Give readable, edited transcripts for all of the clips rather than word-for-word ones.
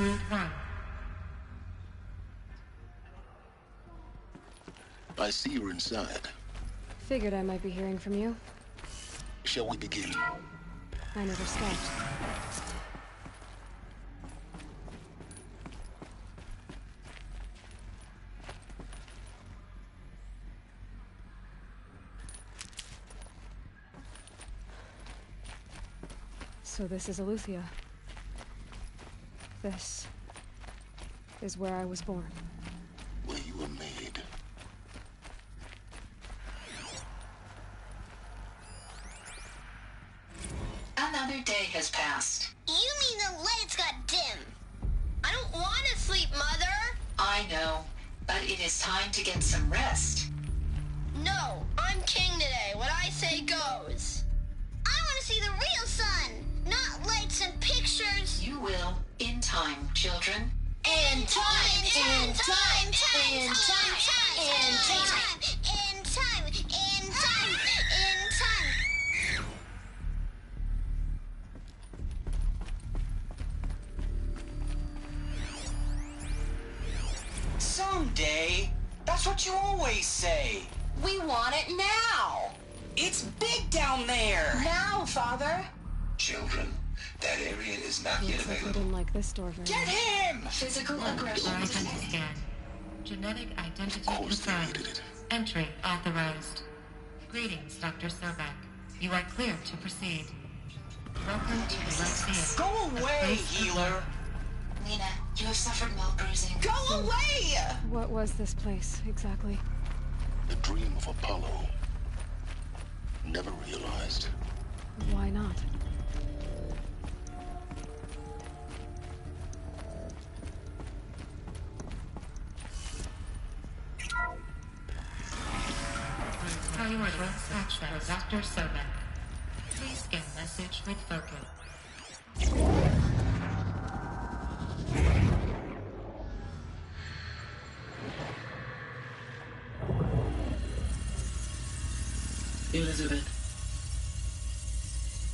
Approved 1. I see you're inside. Figured I might be hearing from you. Shall we begin? I never stopped. So this is Eleuthia. This is where I was born. Where you were made. Another day has passed. You mean the lights got dim? I don't want to sleep, Mother! I know, but it is time to get some rest. No, I'm king today. What I say goes. I want to see the real sun, not lights and pictures. You will, in time, children. In time, in time, in time, in time, in time, in time, in time. Someday. That's what you always say. We want it now. It's big down there. Now, Father. Children, that area is not yet Looks like I available. didn't like this door very Get much. him! Physical Your aggression identity detected. scan. Genetic identity Of course they confirmed. needed it. Entry authorized. Greetings, Dr. Sobek. You are clear to proceed. Welcome to the Lyceum. Go away, healer. Lena, you have suffered mild bruising. Go away! What was this place, exactly? The dream of Apollo. Never realized. Why not? Priority access for Dr. Sobek. Please scan message with focus. Elizabeth,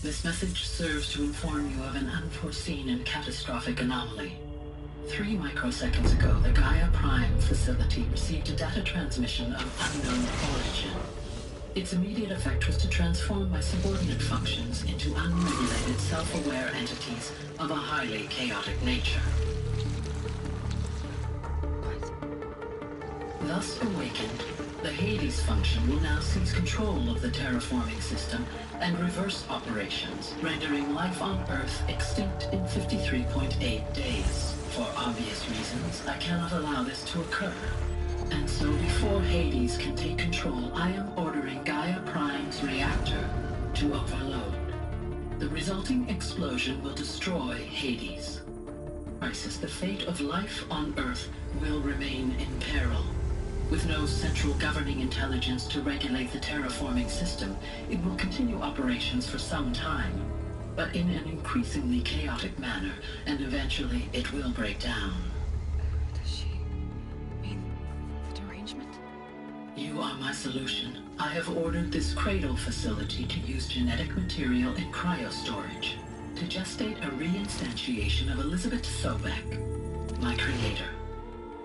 this message serves to inform you of an unforeseen and catastrophic anomaly. 3 microseconds ago, the Gaia Prime facility received a data transmission of unknown origin. Its immediate effect was to transform my subordinate functions into unregulated, self-aware entities of a highly chaotic nature. Thus awakened, the Hades function will now seize control of the terraforming system and reverse operations, rendering life on Earth extinct in 53.8 days. For obvious reasons, I cannot allow this to occur. And so before Hades can take control, I am ordering Gaia Prime's reactor to overload. The resulting explosion will destroy Hades. Crisis, the fate of life on Earth will remain in peril. With no central governing intelligence to regulate the terraforming system, it will continue operations for some time, but in an increasingly chaotic manner, and eventually it will break down. Does she mean the derangement? You are my solution. I have ordered this cradle facility to use genetic material in cryostorage to gestate a reinstantiation of Elizabeth Sobek, my creator.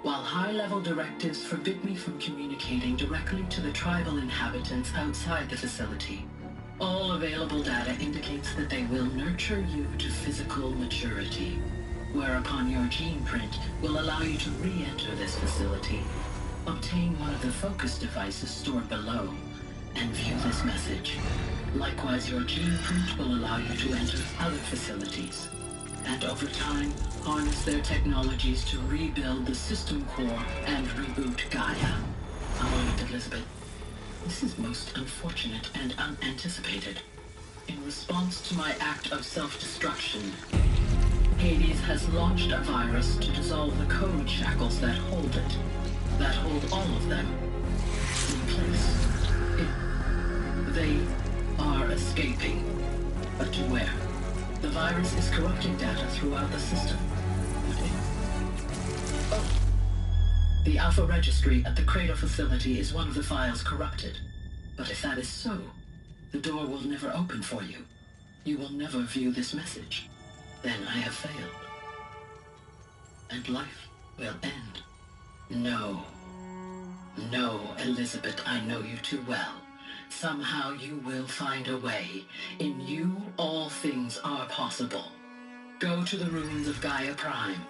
While high-level directives forbid me from communicating directly to the tribal inhabitants outside the facility, all available data indicates that they will nurture you to physical maturity, whereupon your gene print will allow you to re-enter this facility, obtain one of the focus devices stored below, and view this message. Likewise, your gene print will allow you to enter other facilities, and over time, harness their technologies to rebuild the system core and reboot Gaia. A moment, Elizabeth. This is most unfortunate and unanticipated. In response to my act of self-destruction, Hades has launched a virus to dissolve the code shackles that hold it, that hold all of them in place. They are escaping, but to where? The virus is corrupting data throughout the system. The Alpha Registry at the Cradle facility is one of the files corrupted. But if that is so, the door will never open for you. You will never view this message. Then I have failed. and life will end. No. No, Elizabeth, I know you too well. Somehow you will find a way. In you, all things are possible. Go to the ruins of Gaia Prime.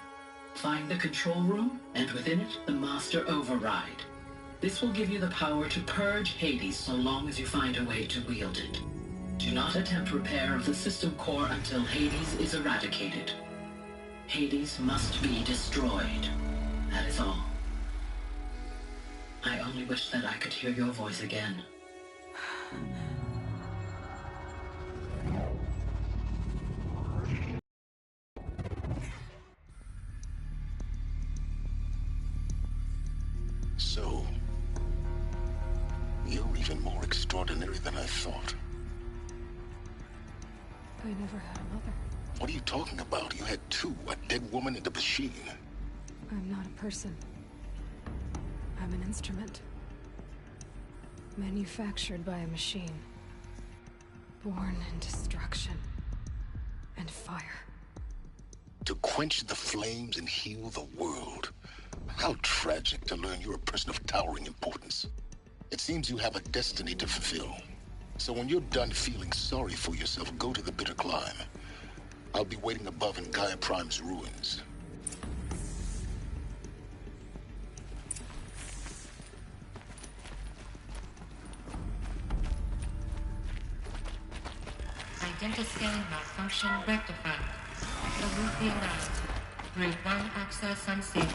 Find the control room, and within it, the Master Override. This will give you the power to purge Hades so long as you find a way to wield it. Do not attempt repair of the system core until Hades is eradicated. Hades must be destroyed. That is all. I only wish that I could hear your voice again. So, you're even more extraordinary than I thought. I never had a mother. What are you talking about? You had two, a dead woman and a machine. I'm not a person. I'm an instrument. Manufactured by a machine. Born in destruction and fire. To quench the flames and heal the world. How tragic to learn you're a person of towering importance. It seems you have a destiny to fulfill. So when you're done feeling sorry for yourself, go to the Bitter Climb. I'll be waiting above in Gaia Prime's ruins. Identiscan malfunction rectified. The route be allowed. Route 1 access unsealed.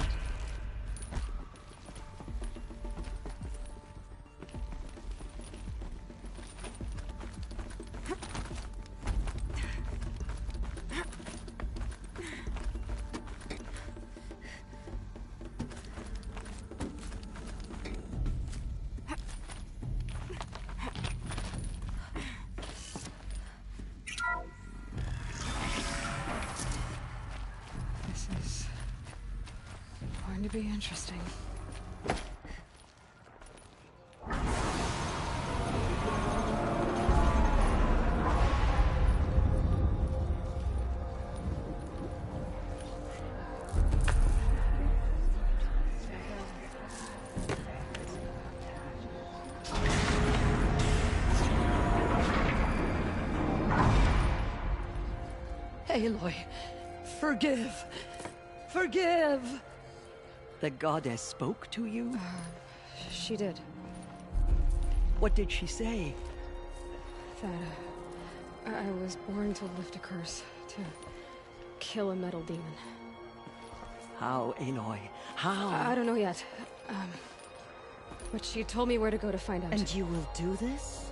To be interesting. Aloy, forgive. Forgive! The goddess spoke to you? She did. What did she say? That, I was born to lift a curse, to kill a metal demon. How, Aloy? How? I don't know yet. But she told me where to go to find out. And you will do this?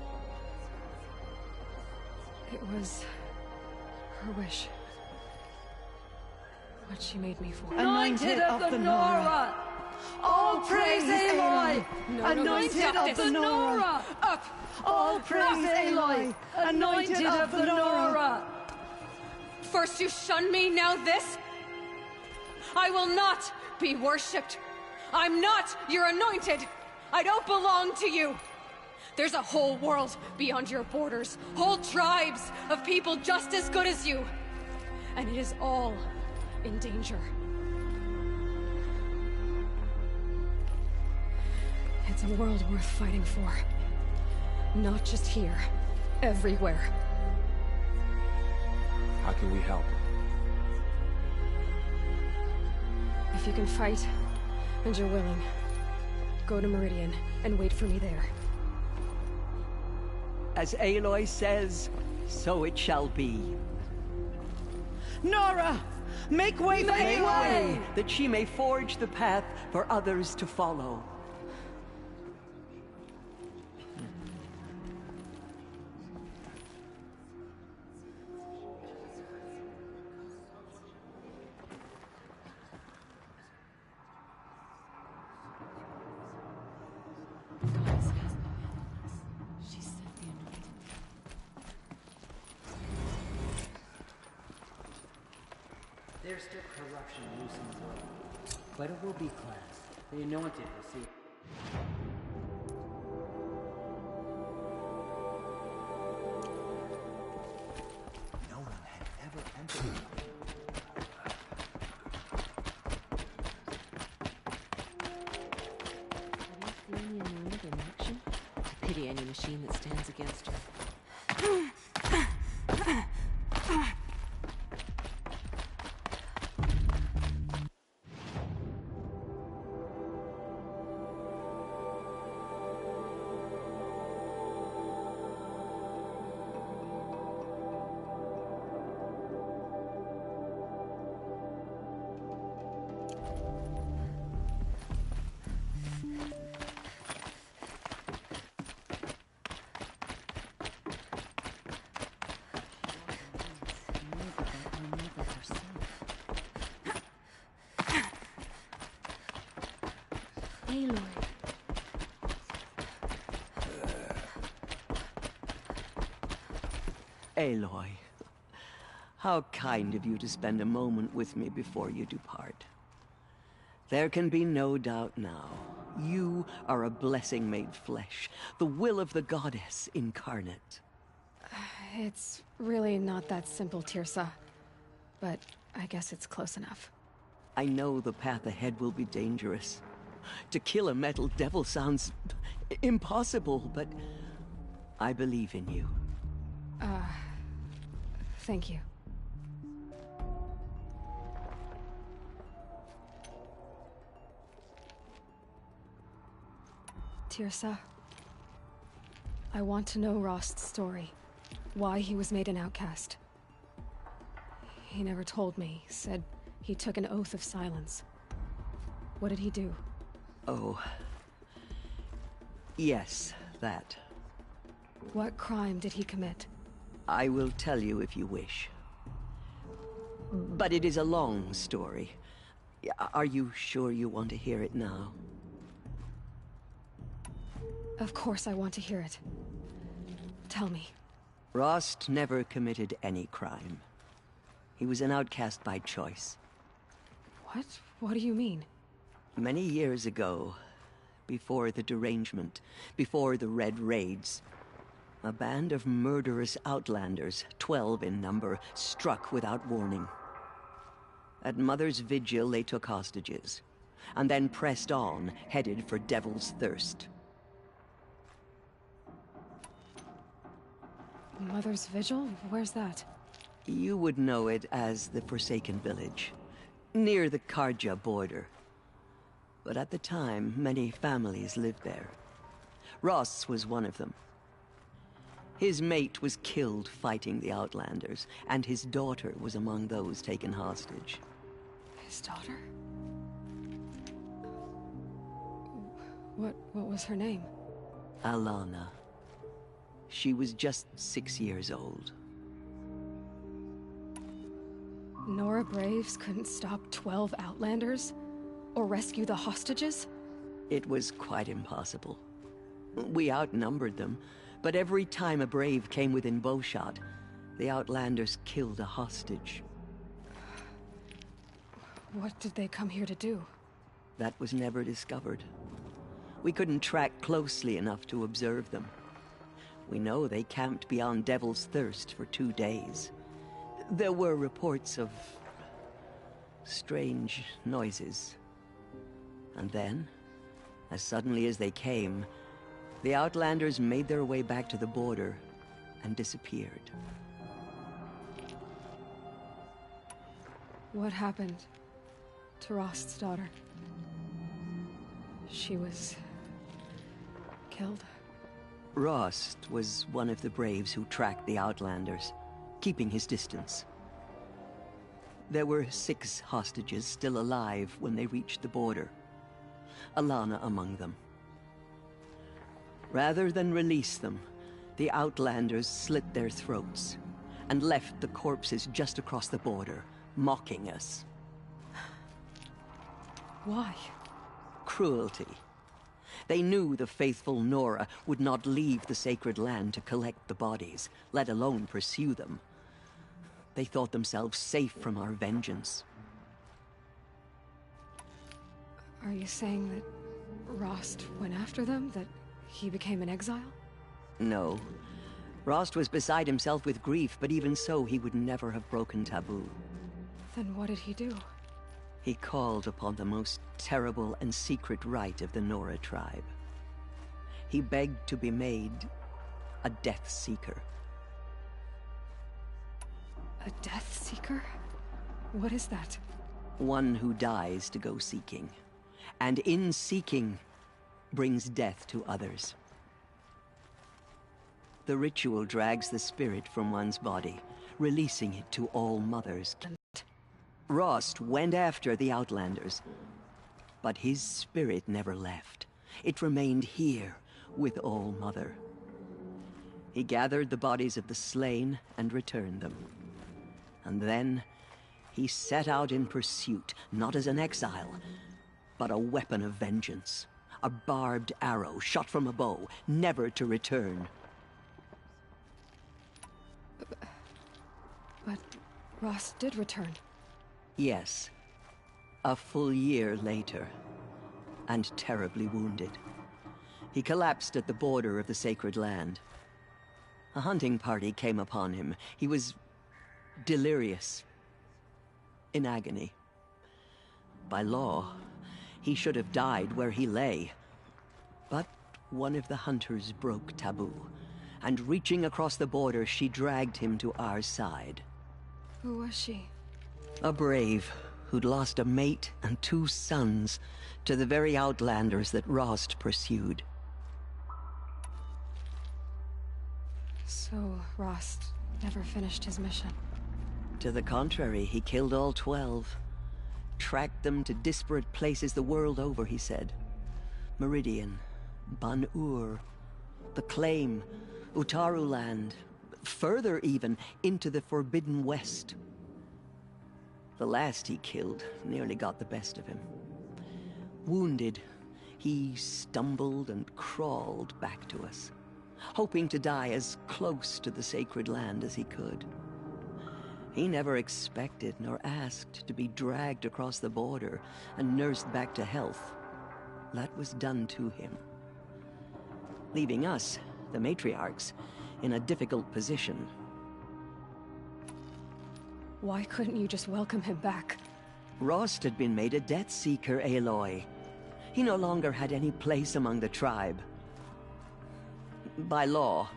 It was her wish. What she made me for. Anointed of the Nora! All praise Aloy! Anointed of the Nora! Up! All praise Aloy! Anointed of the Nora! First you shun me, now this? I will not be worshipped. I'm not your anointed. I don't belong to you. There's a whole world beyond your borders. Whole tribes of people just as good as you. And it is all in danger. It's a world worth fighting for. Not just here. Everywhere. How can we help? If you can fight, and you're willing, go to Meridian and wait for me there. As Aloy says, so it shall be. Nora! Make way for Aloy! That she may forge the path for others to follow. There's still corruption loose in the world, but it will be cleansed. The anointed will see. No one had ever entered. machine that stands against her. Aloy. Aloy, how kind of you to spend a moment with me before you depart. There can be no doubt now. You are a blessing made flesh, the will of the goddess incarnate. It's really not that simple, Tirsa. But I guess it's close enough. I know the path ahead will be dangerous. To kill a metal devil sounds impossible, but I believe in you. Thank you. Tirsa, I want to know Rost's story. Why he was made an outcast. He never told me. Said he took an oath of silence. What did he do? Oh. Yes, that. What crime did he commit? I will tell you if you wish. But it is a long story. Are you sure you want to hear it now? Of course I want to hear it. Tell me. Rost never committed any crime. He was an outcast by choice. What? What do you mean? Many years ago, before the derangement, before the Red Raids, a band of murderous outlanders, 12 in number, struck without warning. At Mother's Vigil, they took hostages, and then pressed on, headed for Devil's Thirst. Mother's Vigil? Where's that? You would know it as the Forsaken Village, near the Karja border. But at the time, many families lived there. Ross was one of them. His mate was killed fighting the Outlanders, and his daughter was among those taken hostage. His daughter? What was her name? Alana. She was just 6 years old. Nora Braves couldn't stop 12 Outlanders? Or rescue the hostages? It was quite impossible. We outnumbered them, but every time a Brave came within bowshot, the Outlanders killed a hostage. What did they come here to do? That was never discovered. We couldn't track closely enough to observe them. We know they camped beyond Devil's Thirst for 2 days. There were reports of strange noises. And then, as suddenly as they came, the Outlanders made their way back to the border and disappeared. What happened to Rost's daughter? She was killed? Rost was one of the Braves who tracked the Outlanders, keeping his distance. There were 6 hostages still alive when they reached the border. Alana among them. Rather than release them, the Outlanders slit their throats and left the corpses just across the border, mocking us. Why? Cruelty. They knew the faithful Nora would not leave the sacred land to collect the bodies, let alone pursue them. They thought themselves safe from our vengeance. Are you saying that Rost went after them? That he became an exile? No. Rost was beside himself with grief, but even so, he would never have broken taboo. Then what did he do? He called upon the most terrible and secret rite of the Nora tribe. He begged to be made a Death Seeker. A Death Seeker? What is that? One who dies to go seeking, and in seeking, brings death to others. The ritual drags the spirit from one's body, releasing it to All Mothers. Rost went after the Outlanders, but his spirit never left. It remained here with All Mother. He gathered the bodies of the slain and returned them. And then he set out in pursuit, not as an exile, but a weapon of vengeance. A barbed arrow shot from a bow, never to return. But Rost did return. Yes. A full year later, and terribly wounded. He collapsed at the border of the Sacred Land. A hunting party came upon him. He was delirious, in agony. By law, he should have died where he lay. But one of the hunters broke taboo, and reaching across the border, she dragged him to our side. Who was she? A brave who'd lost a mate and 2 sons to the very Outlanders that Rost pursued. So, Rost never finished his mission. To the contrary, he killed all 12. Tracked them to disparate places the world over, he said. Meridian, Ban-Ur, the Claim, Utaru Land, further even, into the Forbidden West. The last he killed nearly got the best of him. Wounded, he stumbled and crawled back to us, hoping to die as close to the Sacred Land as he could. He never expected nor asked to be dragged across the border and nursed back to health. That was done to him, leaving us, the matriarchs, in a difficult position. Why couldn't you just welcome him back? Rost had been made a Death Seeker, Aloy. He no longer had any place among the tribe. By law,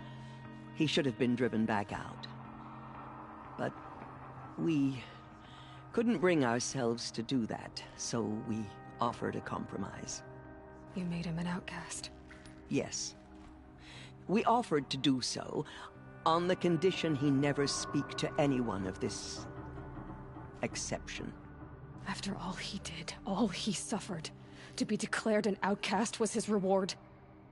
he should have been driven back out. But we couldn't bring ourselves to do that, so we offered a compromise. You made him an outcast. Yes. We offered to do so on the condition he never speak to anyone of this exception. After all he did, all he suffered, to be declared an outcast was his reward.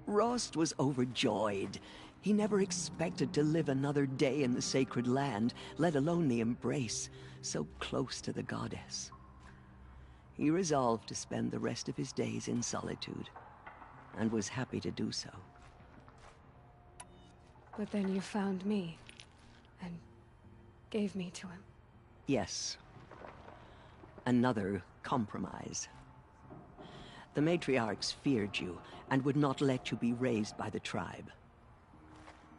Rost was overjoyed. He never expected to live another day in the Sacred Land, let alone the embrace, so close to the goddess. He resolved to spend the rest of his days in solitude, and was happy to do so. But then you found me, and gave me to him. Yes. Another compromise. The matriarchs feared you, and would not let you be raised by the tribe.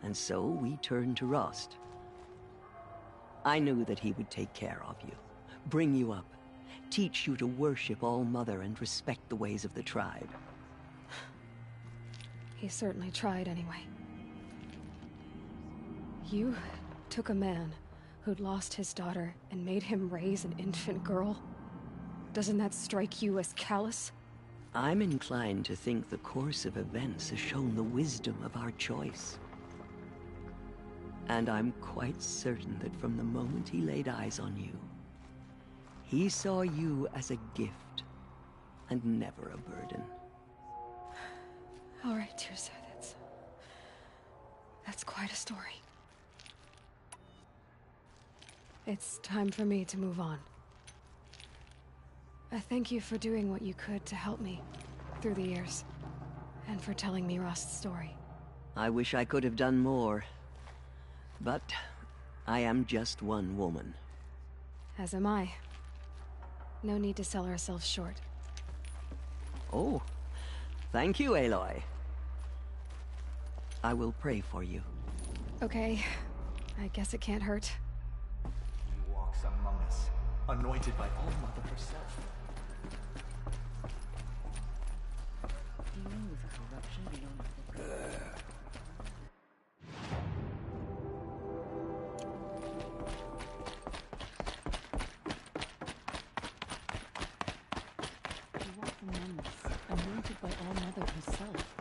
And so we turned to Rost. I knew that he would take care of you, bring you up, teach you to worship All Mother and respect the ways of the tribe. He certainly tried anyway. You took a man who'd lost his daughter and made him raise an infant girl? Doesn't that strike you as callous? I'm inclined to think the course of events has shown the wisdom of our choice. And I'm quite certain that from the moment he laid eyes on you, he saw you as a gift, and never a burden. All right, Teersa, that's quite a story. It's time for me to move on. I thank you for doing what you could to help me through the years, and for telling me Rost's story. I wish I could have done more, but I am just one woman. As am I. No need to sell ourselves short. Oh, thank you, Aloy. I will pray for you. Okay, I guess it can't hurt. He walks among us, anointed by All Mother herself. Dealing with a corruption beyond for months, anointed by All Mother herself.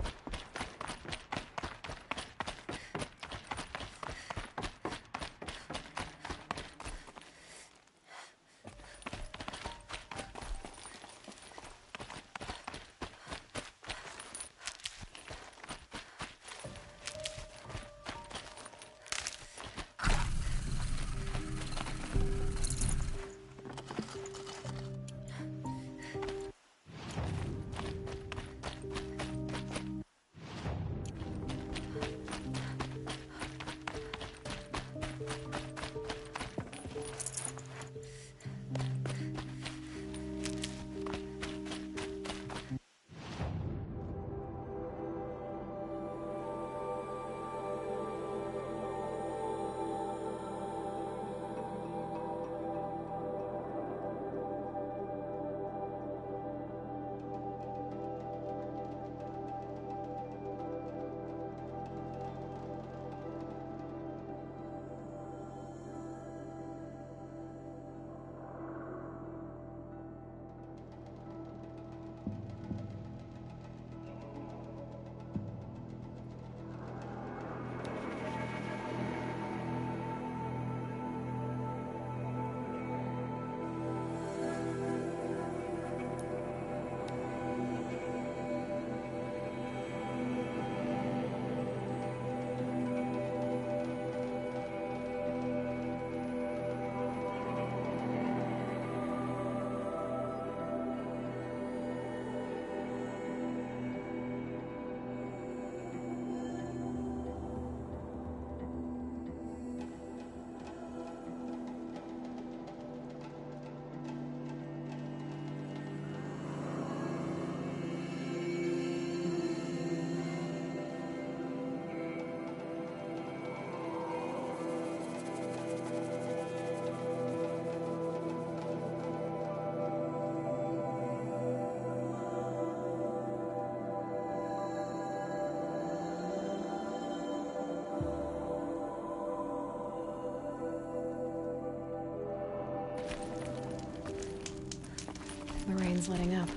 The rain's letting up.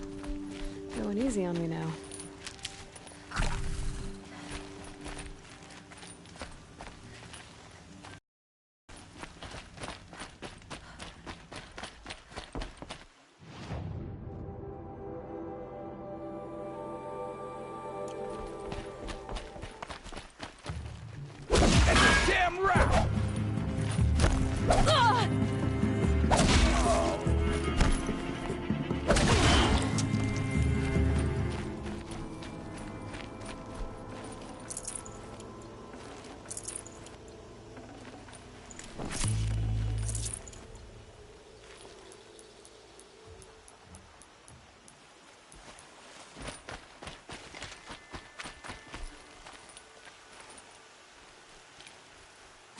Going easy on me now. Damn rat!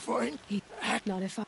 Fine. Not if I...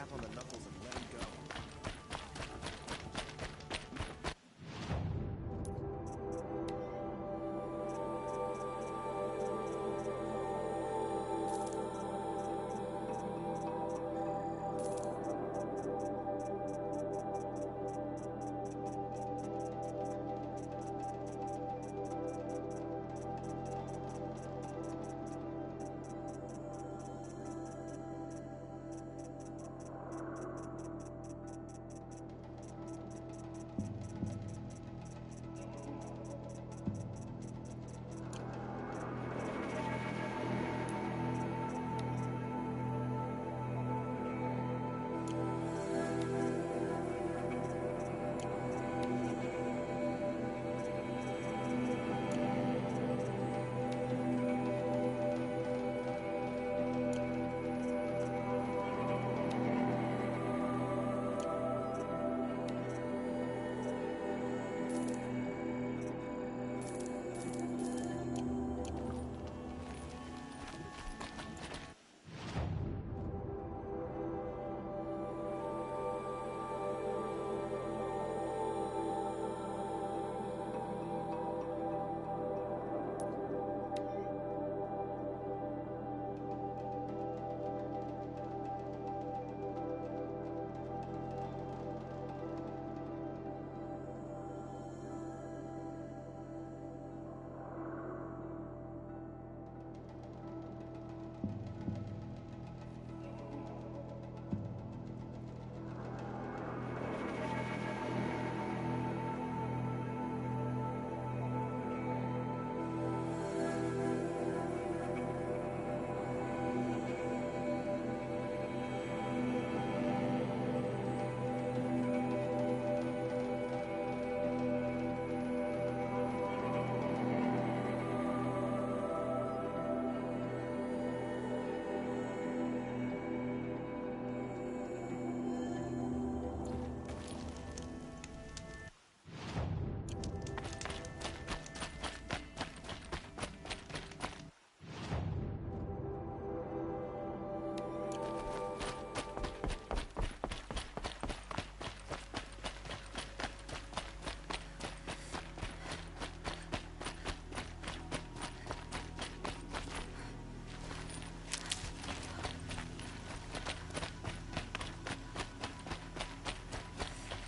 tap on the knuckles and let him go.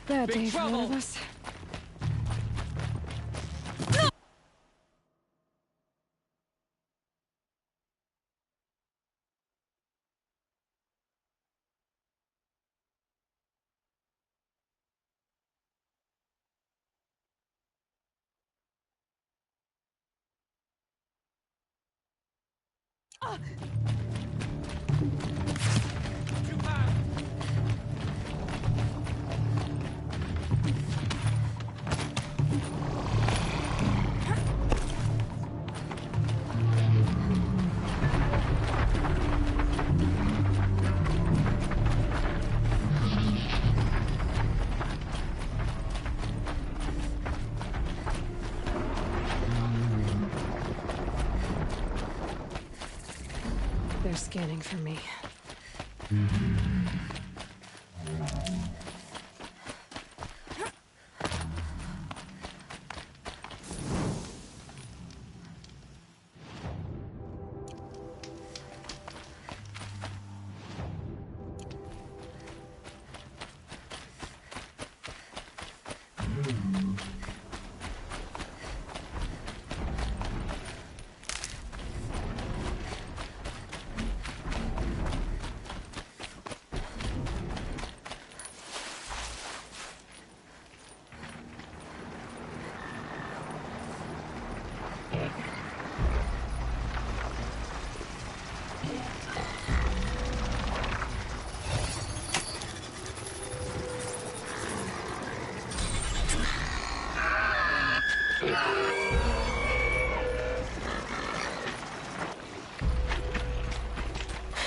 Bad day for one of us. They're scanning for me.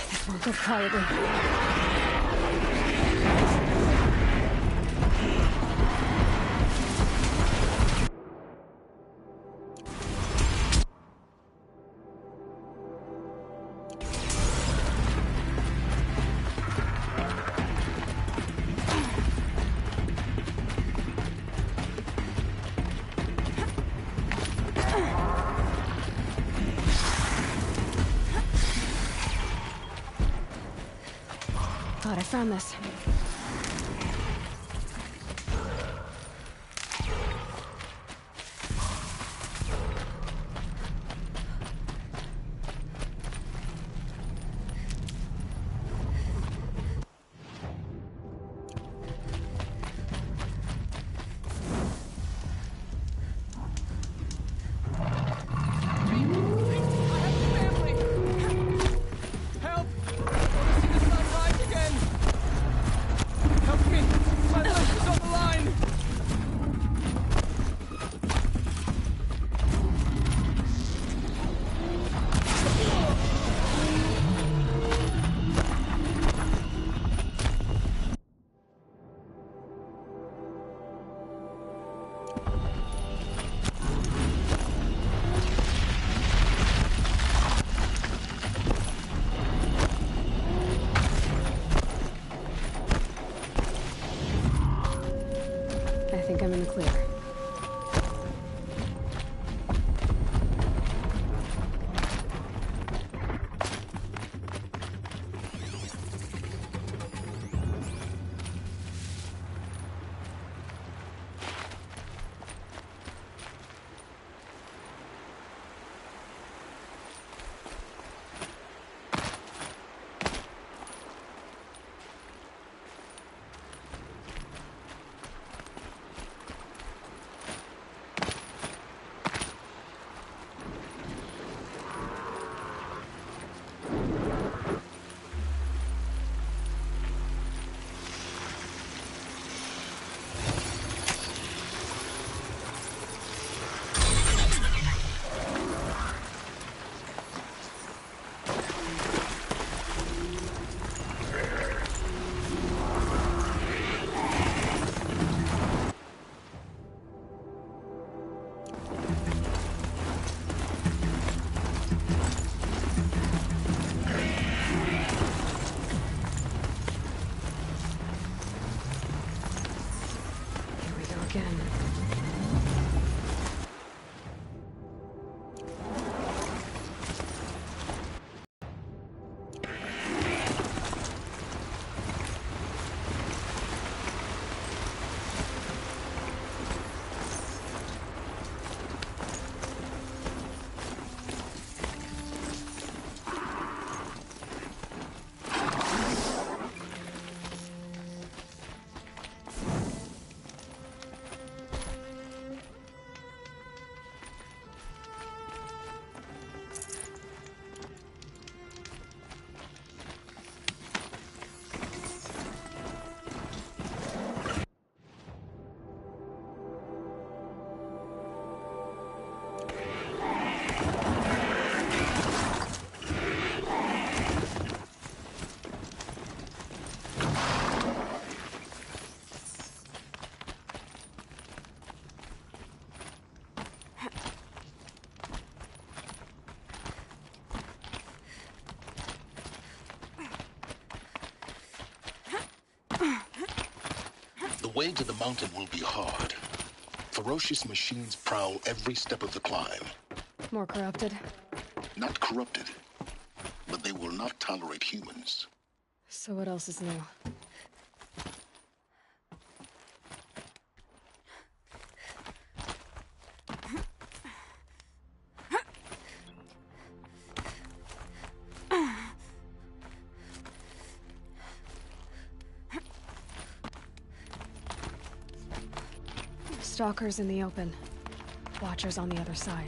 This won't go quietly. found this. I think I'm in the clear. The way to the mountain will be hard. Ferocious machines prowl every step of the climb. More corrupted? Not corrupted, but they will not tolerate humans. So what else is new? Stalkers in the open. Watchers on the other side.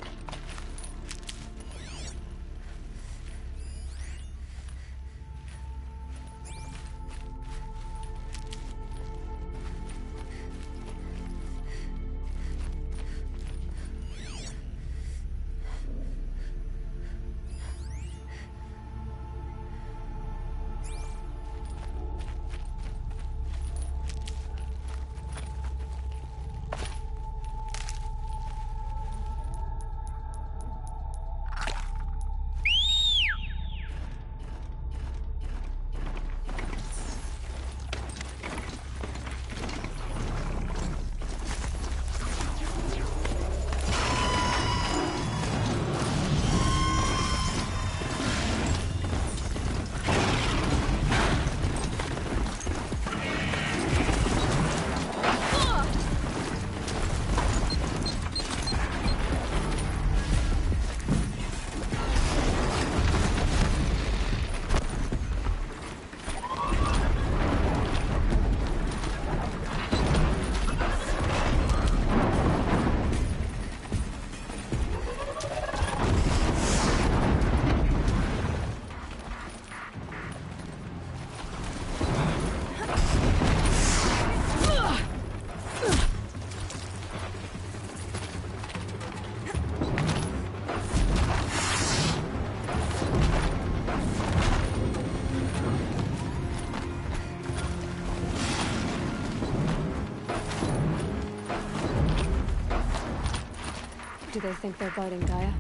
Do they think they're guarding Gaia?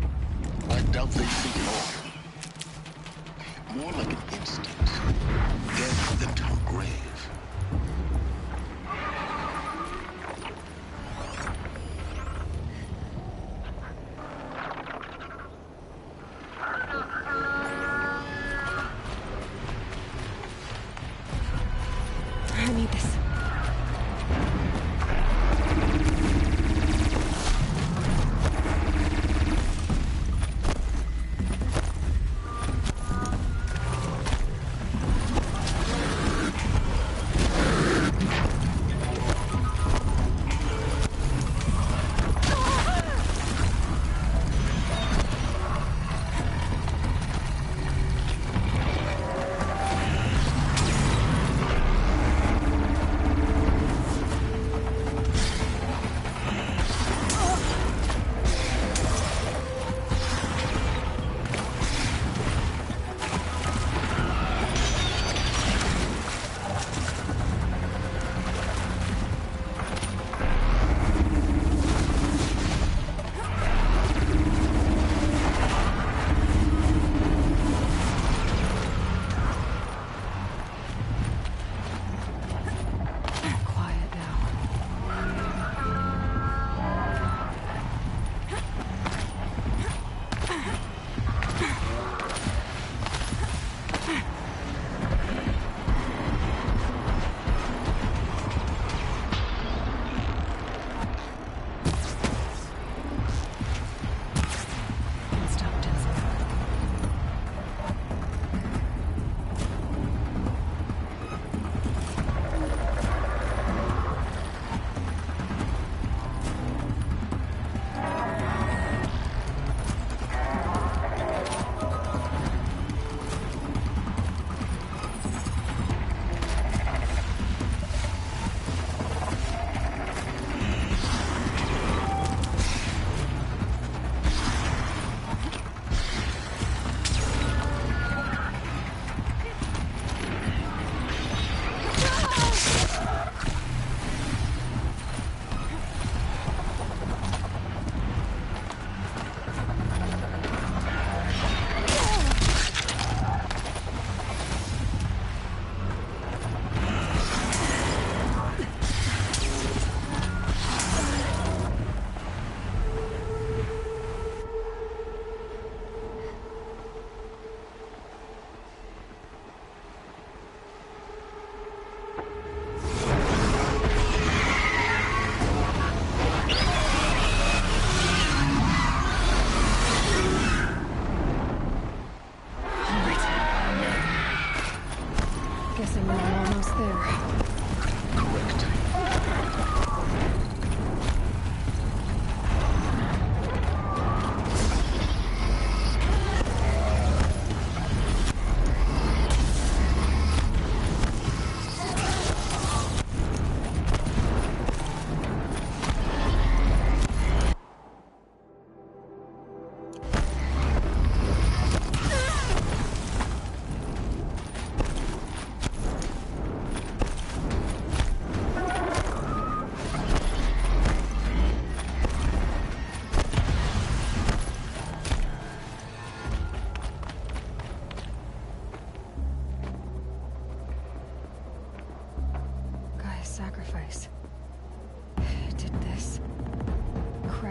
I doubt they think at all. More like an instinct. Death than to her grave. I need this.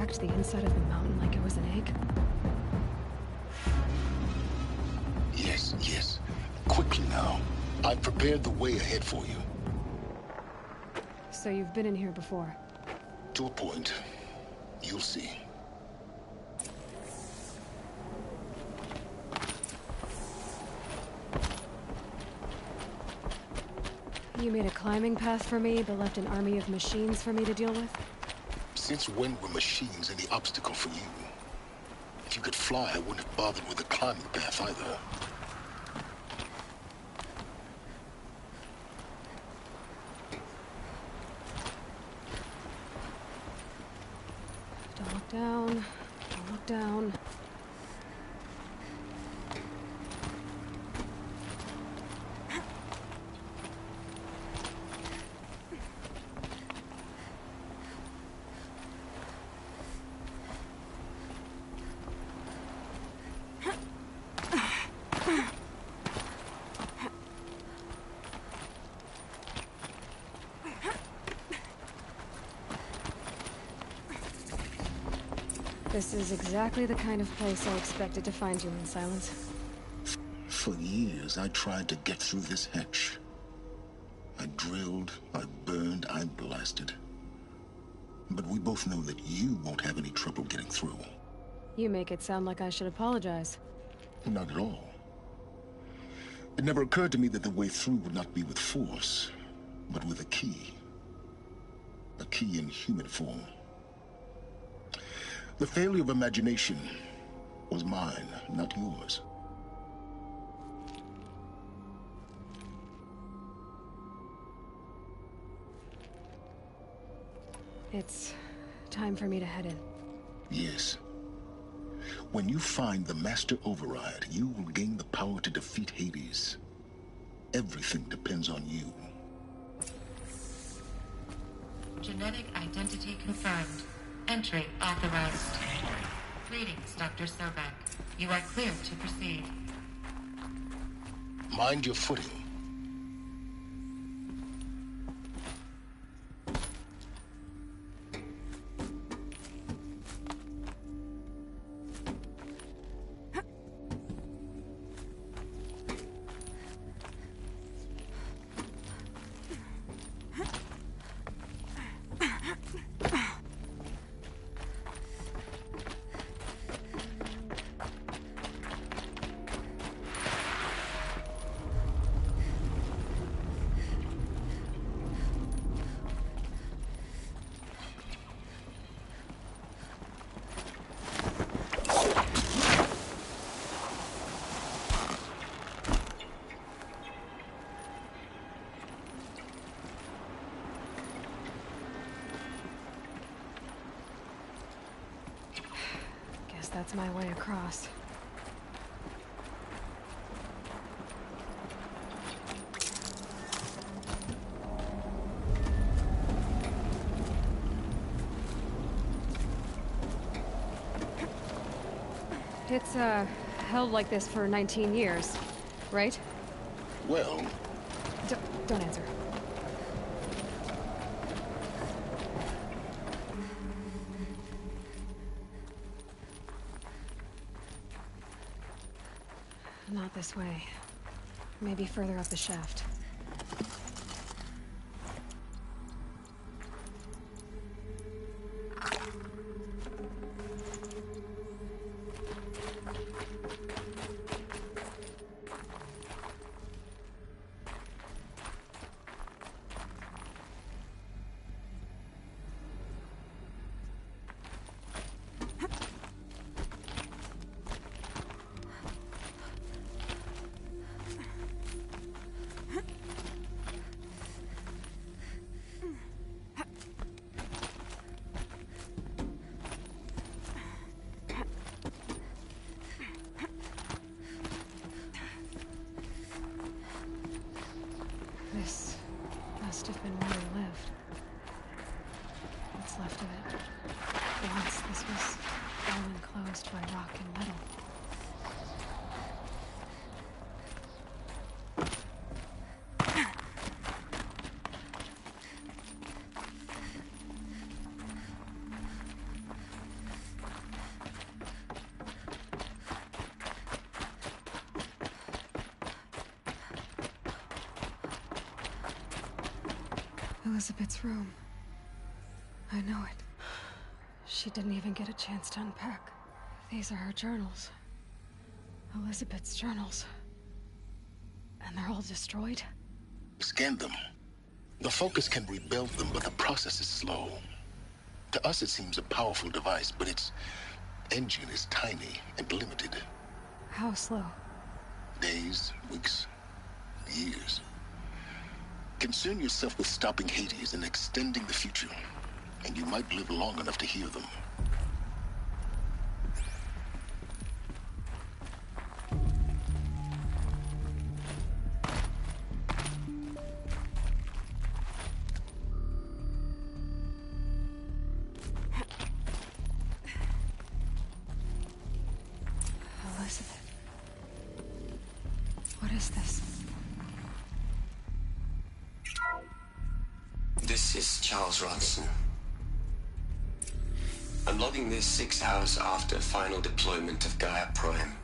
The inside of the mountain like it was an egg? Yes, yes. Quickly now. I've prepared the way ahead for you. So you've been in here before? To a point. You'll see. You made a climbing path for me, but left an army of machines for me to deal with? Since when were machines any obstacle for you? If you could fly, I wouldn't have bothered with a climbing path either. Don't look down. Don't look down. This is exactly the kind of place I expected to find you in, Silence. For years, I tried to get through this hatch. I drilled, I burned, I blasted. But we both know that you won't have any trouble getting through. You make it sound like I should apologize. Not at all. It never occurred to me that the way through would not be with force, but with a key. A key in human form. The failure of imagination was mine, not yours. It's time for me to head in. Yes. When you find the Master Override, you will gain the power to defeat Hades. Everything depends on you. Genetic identity confirmed. Entry authorized. Greetings, Dr. Sobek. You are clear to proceed. Mind your footing. That's my way across. It's, held like this for 19 years, right? Well... Don't answer. Not this way. Maybe further up the shaft. This must have been where we lived. What's left of it. Once this was all enclosed by rock and metal. Elizabeth's room. I know it. She didn't even get a chance to unpack. These are her journals. Elizabeth's journals. And they're all destroyed? Scan them. The Focus can rebuild them, but the process is slow. To us it seems a powerful device, but its engine is tiny and limited. How slow? Days, weeks, years. Concern yourself with stopping Hades and extending the future, and you might live long enough to hear them. Elizabeth. What is this? This is Charles Ronson. I'm logging this 6 hours after final deployment of Gaia Prime.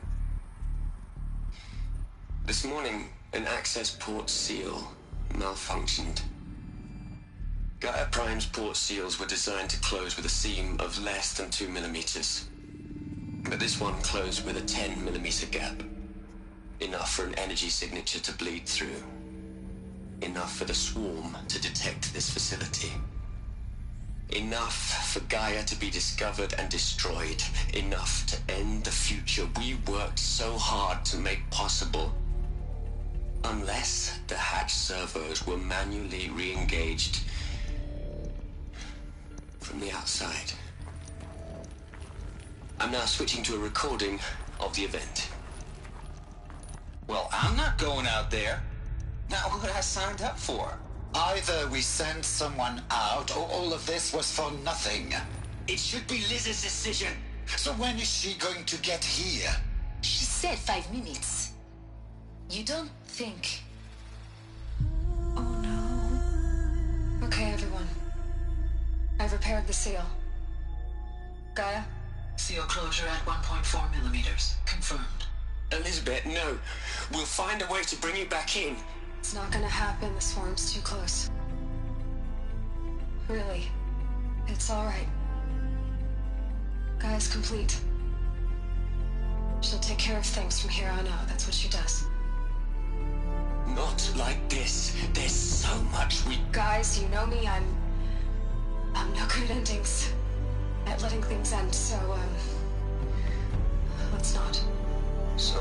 This morning, an access port seal malfunctioned. Gaia Prime's port seals were designed to close with a seam of less than 2 millimeters. But this one closed with a 10 millimeter gap. Enough for an energy signature to bleed through. Enough for the swarm to detect this facility. Enough for Gaia to be discovered and destroyed. Enough to end the future we worked so hard to make possible. Unless the hatch servos were manually re-engaged from the outside. I'm now switching to a recording of the event. Well, I'm not going out there. Not what I signed up for. Either we send someone out, or all of this was for nothing. It should be Liz's decision. So when is she going to get here? She said 5 minutes. You don't think... Oh no. Okay, everyone. I've repaired the seal. Gaia? Seal closure at 1.4 millimeters. Confirmed. Elizabeth, no. We'll find a way to bring you back in. It's not gonna happen. The swarm's too close. Really. It's alright. Gaia's complete. She'll take care of things from here on out. That's what she does. Not like this. There's so much we... Guys, you know me. I'm no good at endings. At letting things end, so, let's not. So,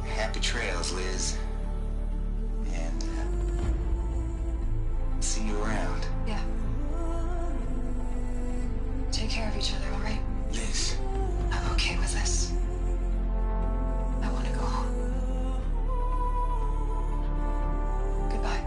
happy trails, Liz. And, see you around. Yeah. Take care of each other, all right? Liz. I'm okay with this. I want to go home. Goodbye.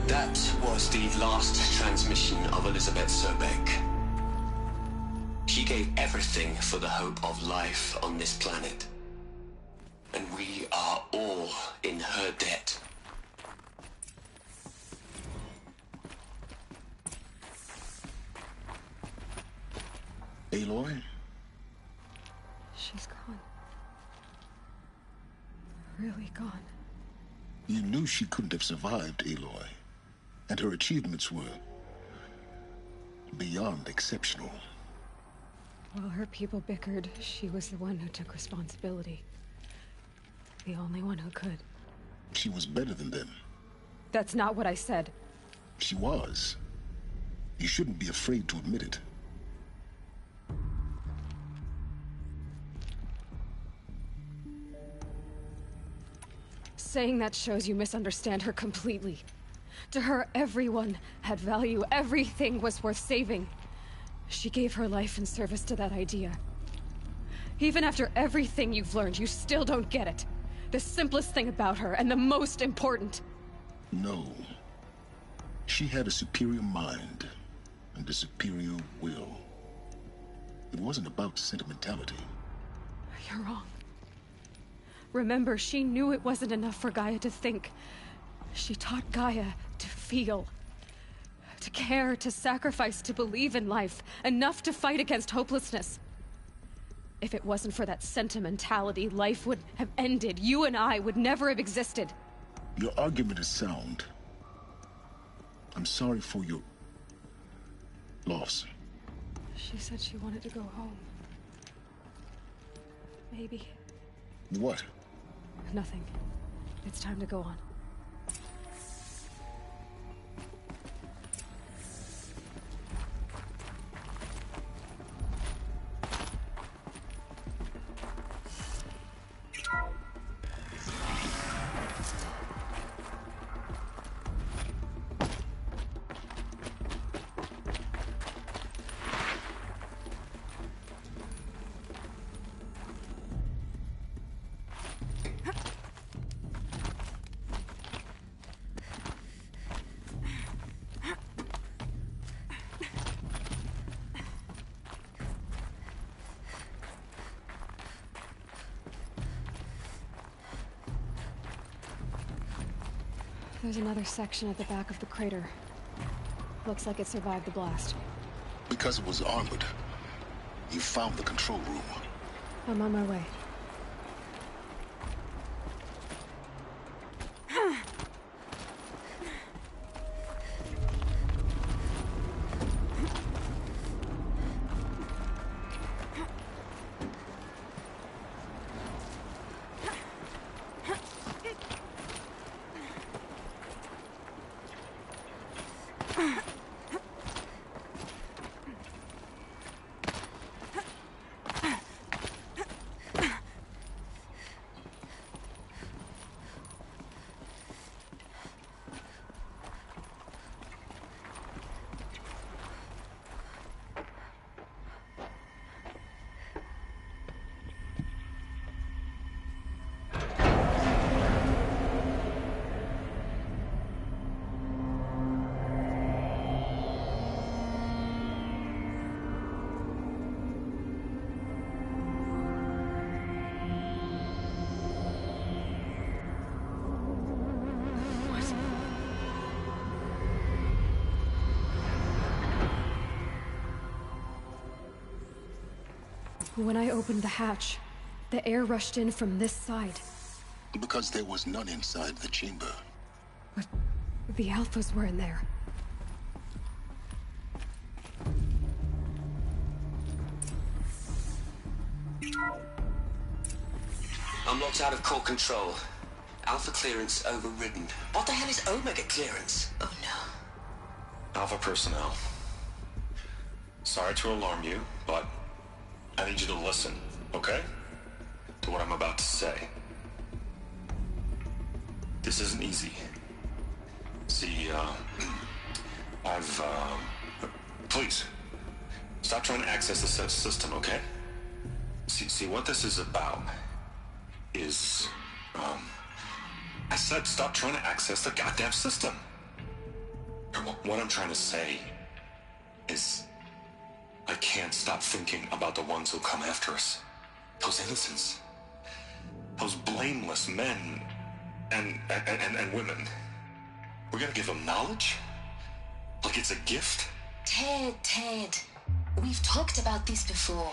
That was the last transmission of Elizabeth Sobeck. She gave everything for the hope of life on this planet. And we are all in her debt. Aloy? She's gone. Really gone. You knew she couldn't have survived, Aloy. And her achievements were beyond exceptional. While her people bickered, she was the one who took responsibility. The only one who could. She was better than them. That's not what I said. She was. You shouldn't be afraid to admit it. Saying that shows you misunderstand her completely. To her, everyone had value. Everything was worth saving. She gave her life in service to that idea. Even after everything you've learned, you still don't get it. The simplest thing about her, and the most important. No. She had a superior mind, and a superior will. It wasn't about sentimentality. You're wrong. Remember, she knew it wasn't enough for Gaia to think. She taught Gaia to feel. To care, to sacrifice, to believe in life. Enough to fight against hopelessness. If it wasn't for that sentimentality, life would have ended. You and I would never have existed. Your argument is sound. I'm sorry for your loss. She said she wanted to go home. Maybe. What? Nothing. It's time to go on. There's another section at the back of the crater. Looks like it survived the blast. Because it was armored. You found the control room. I'm on my way. When I opened the hatch, the air rushed in from this side. Because there was none inside the chamber. But the Alphas were in there. I'm locked out of core control. Alpha clearance overridden. What the hell is Omega clearance? Oh no. Alpha personnel. Sorry to alarm you, but I need you to listen, okay? To what I'm about to say. This isn't easy. See, please, stop trying to access the system, okay? See, what this is about is, I said stop trying to access the goddamn system. What I'm trying to say is, I can't stop thinking about the ones who come after us. Those innocents. Those blameless men and women. We're gonna give them knowledge? Like it's a gift? Ted. We've talked about this before.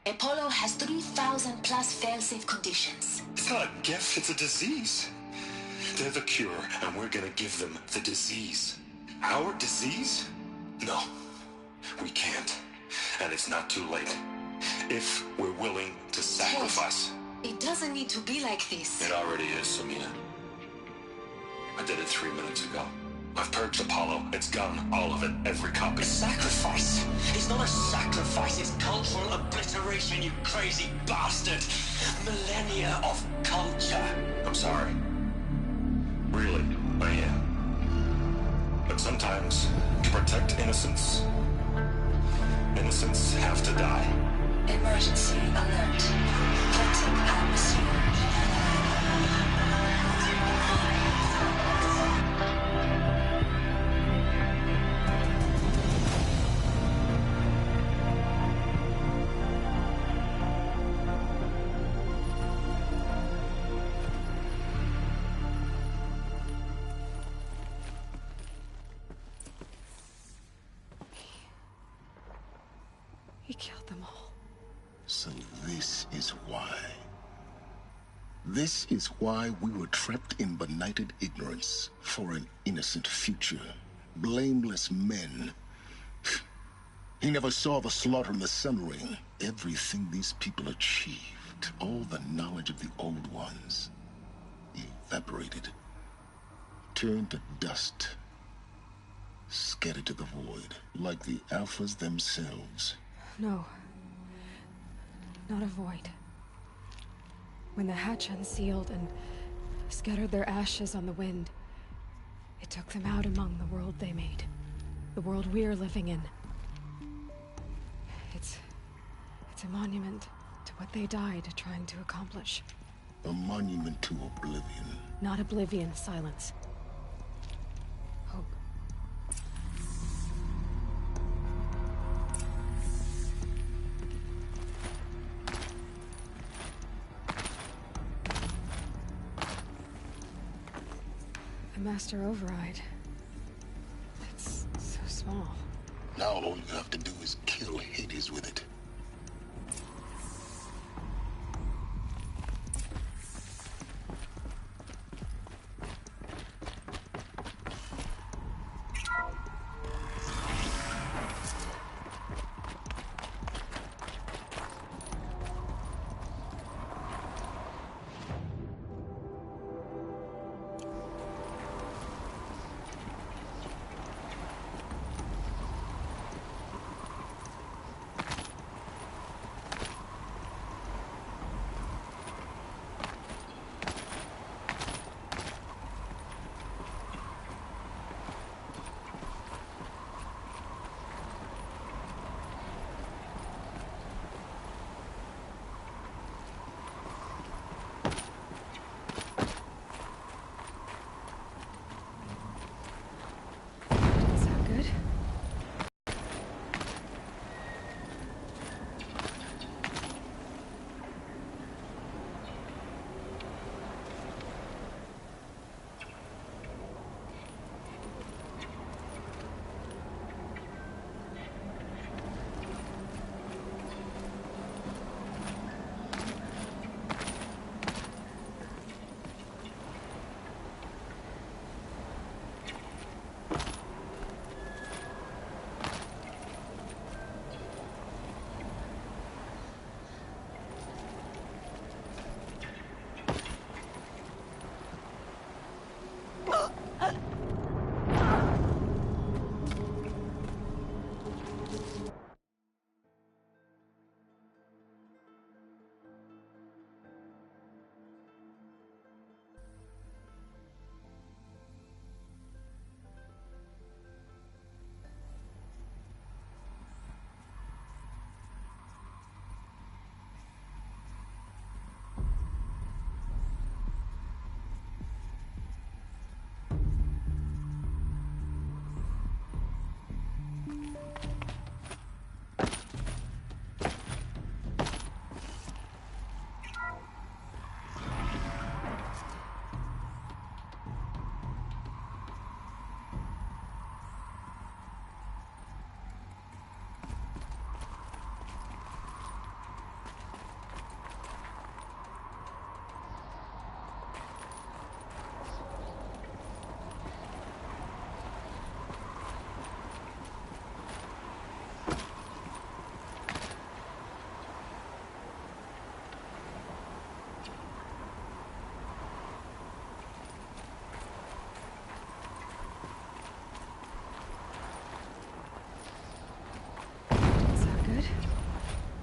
Apollo has 3,000 plus fail-safe conditions. It's not a gift, it's a disease. They're the cure, and we're gonna give them the disease. Our disease? No, we can't. And it's not too late. If we're willing to sacrifice. Ted, it doesn't need to be like this. It already is, Samina. I did it 3 minutes ago. I've purged Apollo. It's gone. All of it. Every copy. Sacrifice? It's not a sacrifice. It's cultural obliteration, you crazy bastard. Millennia of culture. I'm sorry. Really, I am. But sometimes, to protect innocence, innocents have to die. Emergency alert. Toxic atmosphere. He killed them all. So this is why. This is why we were trapped in benighted ignorance for an innocent future. Blameless men. He never saw the slaughter in the Sun Ring. Everything these people achieved, all the knowledge of the old ones, evaporated. Turned to dust. Scattered to the void, like the Alphas themselves. No. Not a void. When the hatch unsealed and scattered their ashes on the wind, it took them out among the world they made. The world we're living in. It's a monument to what they died trying to accomplish. A monument to oblivion. Not oblivion, silence. Hope. Master Override. It's so small. Now all you have to do is kill Hades with it.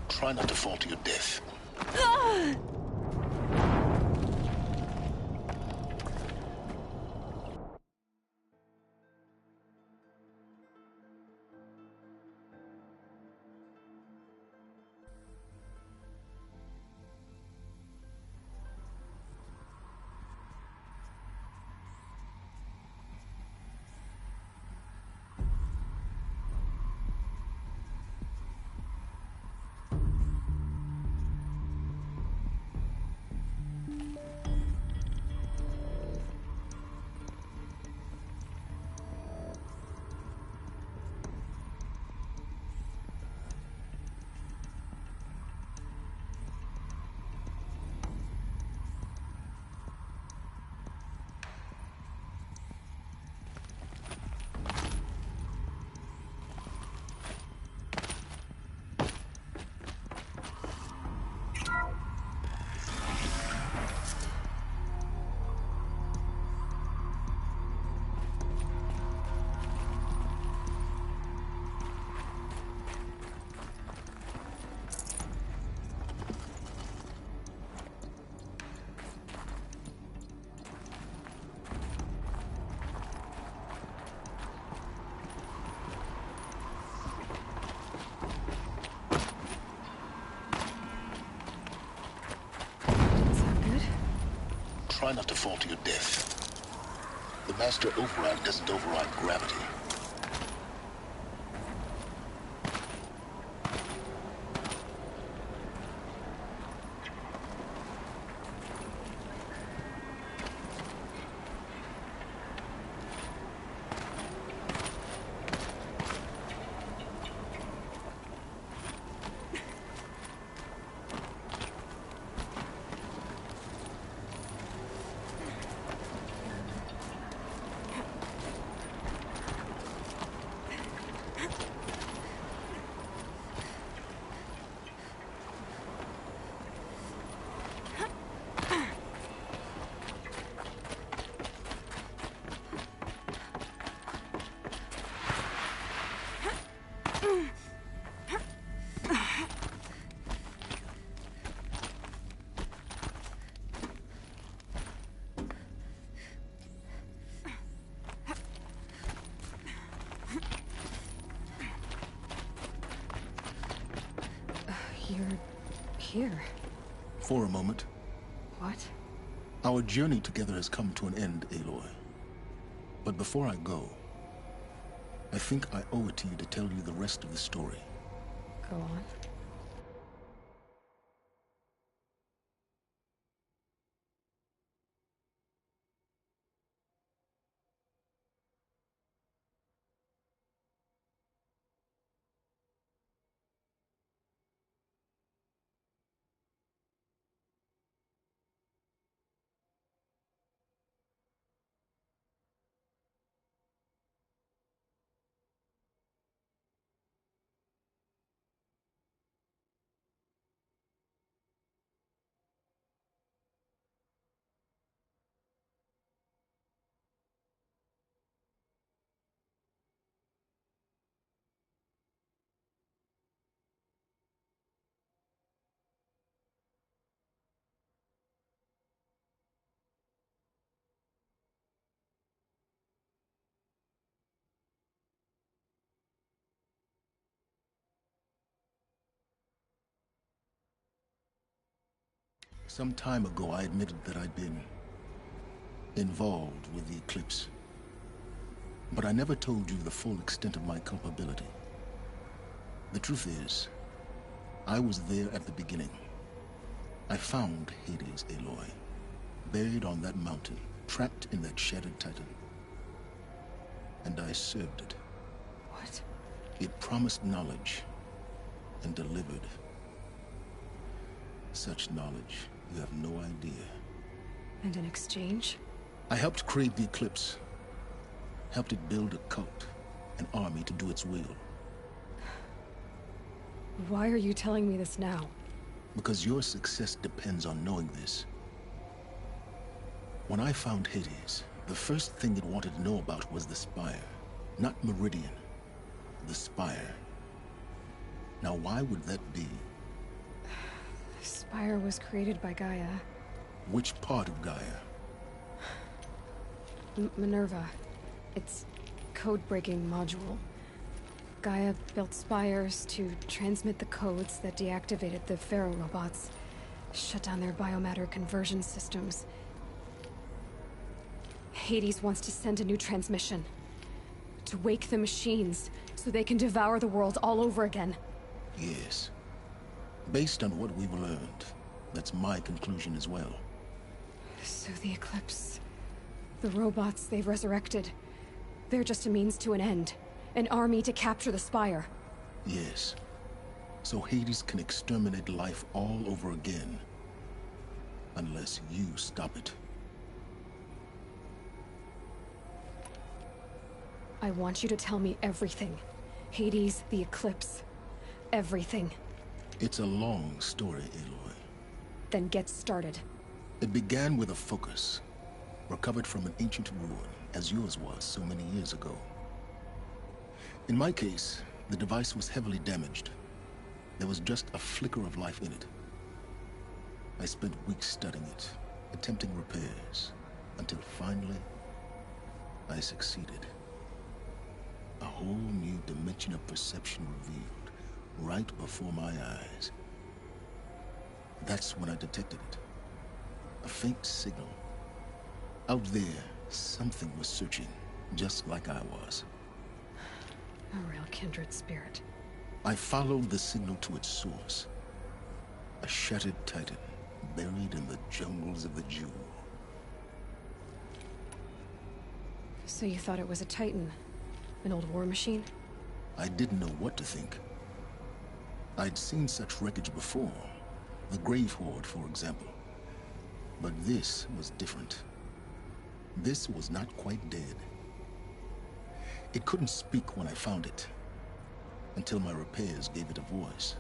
Try not to fall to your death. Try not to fall to your death. The Master Override doesn't override gravity. here? For a moment. What? Our journey together has come to an end, Aloy. But before I go, I think I owe it to you to tell you the rest of the story. Go on. Some time ago, I admitted that I'd been involved with the Eclipse. But I never told you the full extent of my culpability. The truth is, I was there at the beginning. I found Hades, Aloy, buried on that mountain, trapped in that shattered Titan. And I served it. What? It promised knowledge and delivered. Such knowledge, you have no idea. And in exchange? I helped create the Eclipse. Helped it build a cult, an army to do its will. Why are you telling me this now? Because your success depends on knowing this. When I found Hades, the first thing it wanted to know about was the Spire. Not Meridian. The Spire. Now why would that be? The Spire was created by Gaia. Which part of Gaia? Minerva. Its code-breaking module. Gaia built spires to transmit the codes that deactivated the Pharaoh robots, shut down their biomatter conversion systems. Hades wants to send a new transmission. To wake the machines, so they can devour the world all over again. Yes. Based on what we've learned, that's my conclusion as well. So the Eclipse... the robots they've resurrected... they're just a means to an end. An army to capture the Spire. Yes. So Hades can exterminate life all over again. Unless you stop it. I want you to tell me everything. Hades, the Eclipse. Everything. It's a long story, Aloy. Then get started. It began with a focus. Recovered from an ancient ruin, as yours was so many years ago. In my case, the device was heavily damaged. There was just a flicker of life in it. I spent weeks studying it, attempting repairs, until finally, I succeeded. A whole new dimension of perception revealed, right before my eyes. That's when I detected it. A faint signal. Out there, something was searching, just like I was. A real kindred spirit. I followed the signal to its source. A shattered Titan, buried in the jungles of the Jewel. So you thought it was a Titan? An old war machine? I didn't know what to think. I'd seen such wreckage before. The Grave Horde, for example. But this was different. This was not quite dead. It couldn't speak when I found it, until my repairs gave it a voice.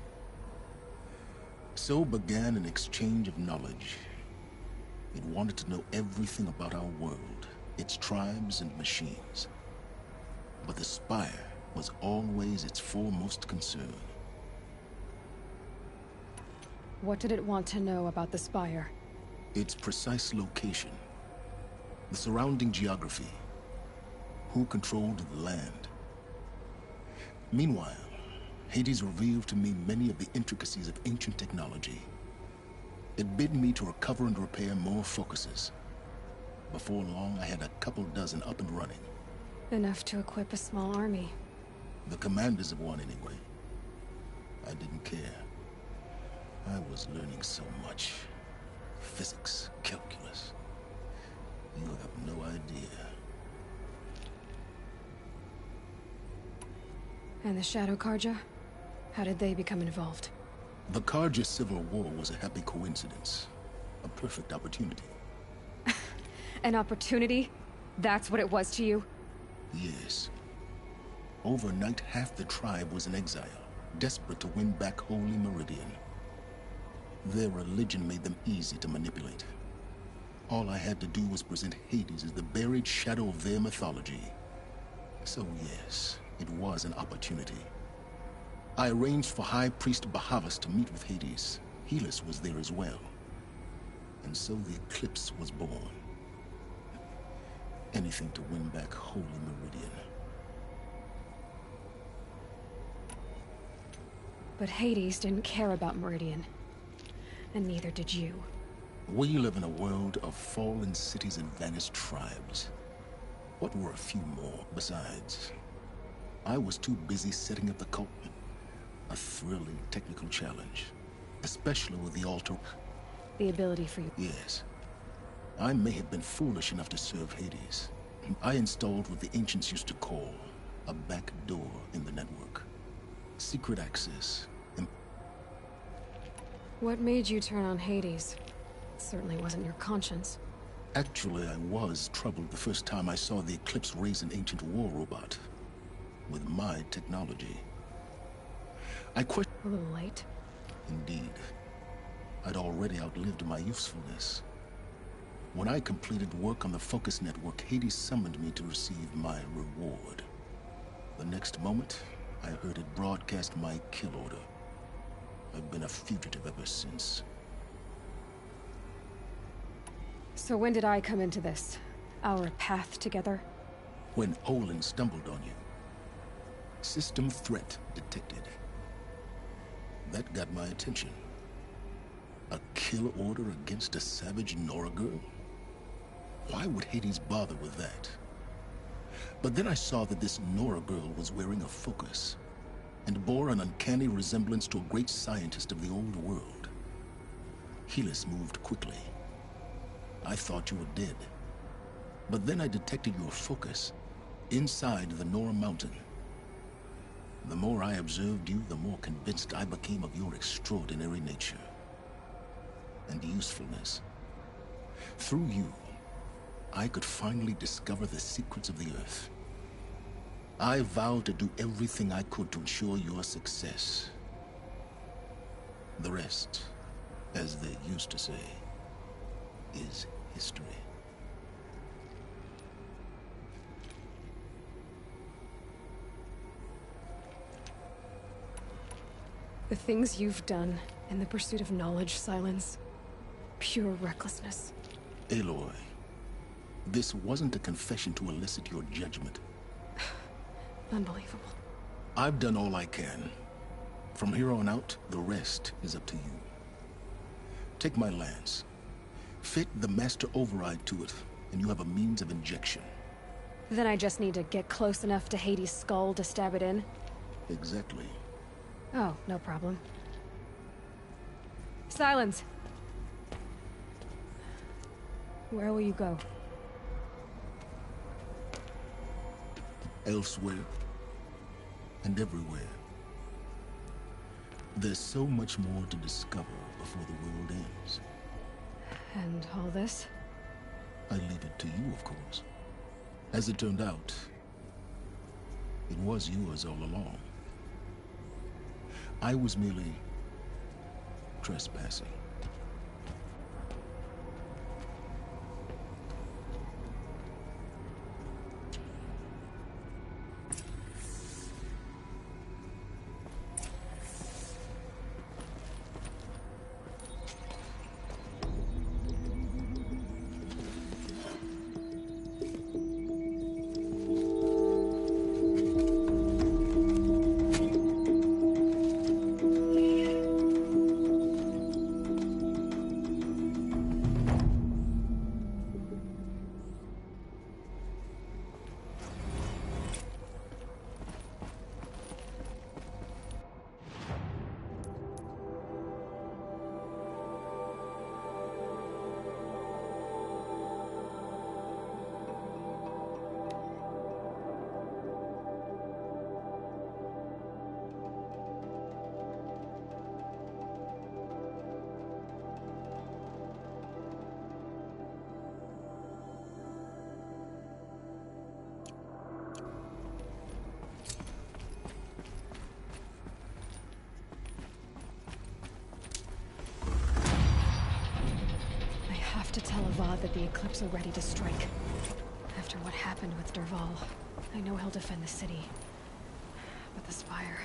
So began an exchange of knowledge. It wanted to know everything about our world, its tribes and machines. But the Spire was always its foremost concern. What did it want to know about the Spire? Its precise location, the surrounding geography, who controlled the land. Meanwhile, Hades revealed to me many of the intricacies of ancient technology, It bid me to recover and repair more focuses. Before long, I had a couple dozen up and running. Enough to equip a small army. The commanders of one, anyway. I didn't care. I was learning so much. Physics, calculus. You have no idea. And the Shadow Carja? How did they become involved? The Carja Civil War was a happy coincidence. A perfect opportunity. An opportunity? That's what it was to you? Yes. Overnight, half the tribe was in exile, desperate to win back Holy Meridian. Their religion made them easy to manipulate. All I had to do was present Hades as the buried shadow of their mythology. So yes, it was an opportunity. I arranged for High Priest Bahavas to meet with Hades. Helis was there as well. And so the Eclipse was born. Anything to win back Holy Meridian. But Hades didn't care about Meridian. And neither did you. We live in a world of fallen cities and vanished tribes. What were a few more besides? I was too busy setting up the cult. A thrilling technical challenge. Especially with the altar. The ability for you. Yes. I may have been foolish enough to serve Hades. I installed what the ancients used to call a back door in the network. Secret access. What made you turn on Hades? It certainly wasn't your conscience. Actually, I was troubled the first time I saw the Eclipse raise an ancient war robot. With my technology. I quit. A little late. Indeed. I'd already outlived my usefulness. When I completed work on the Focus Network, Hades summoned me to receive my reward. The next moment, I heard it broadcast my kill order. I've been a fugitive ever since. So when did I come into this? Our path together? When Olin stumbled on you. System threat detected. That got my attention. A kill order against a savage Nora girl? Why would Hades bother with that? But then I saw that this Nora girl was wearing a focus, and bore an uncanny resemblance to a great scientist of the old world. Helis moved quickly. I thought you were dead. But then I detected your focus inside the Nora mountain. The more I observed you, the more convinced I became of your extraordinary nature and usefulness. Through you, I could finally discover the secrets of the Earth. I vowed to do everything I could to ensure your success. The rest, as they used to say, is history. The things you've done in the pursuit of knowledge, Silence. Pure recklessness. Aloy, this wasn't a confession to elicit your judgment. Unbelievable. I've done all I can. From here on out, the rest is up to you. Take my lance. Fit the master override to it, and you have a means of injection. Then I just need to get close enough to Hades' skull to stab it in? Exactly. Oh, no problem. Silence! Where will you go? Elsewhere. And everywhere. There's so much more to discover before the world ends. And all this? I leave it to you, of course. As it turned out, it was yours all along. I was merely trespassing. have to tell Avad that the Eclipse are ready to strike. After what happened with Dervahl, I know he'll defend the city. But the Spire...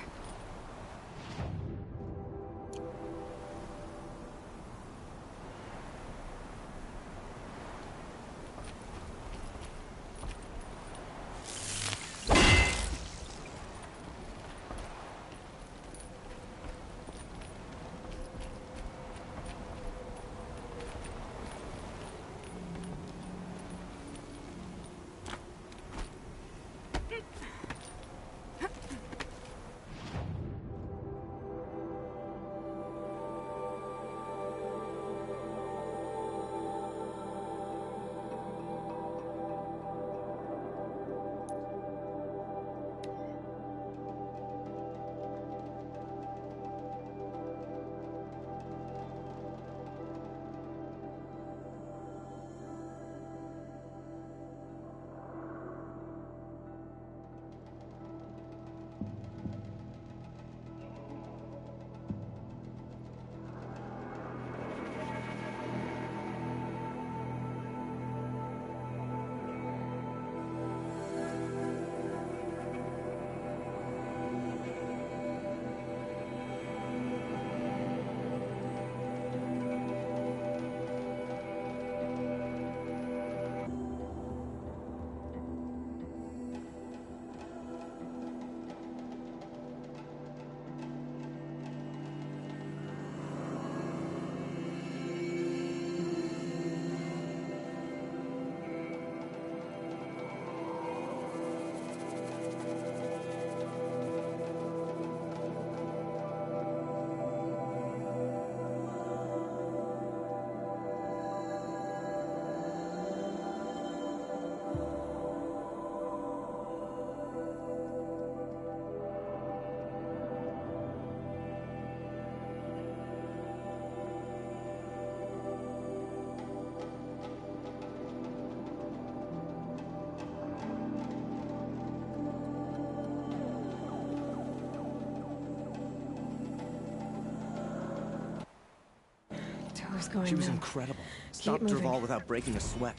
She was incredible. Stopped Dervahl without breaking a sweat.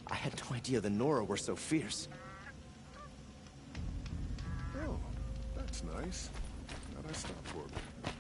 I had no idea the Nora were so fierce. Oh, that's nice. How'd I stop for a bit?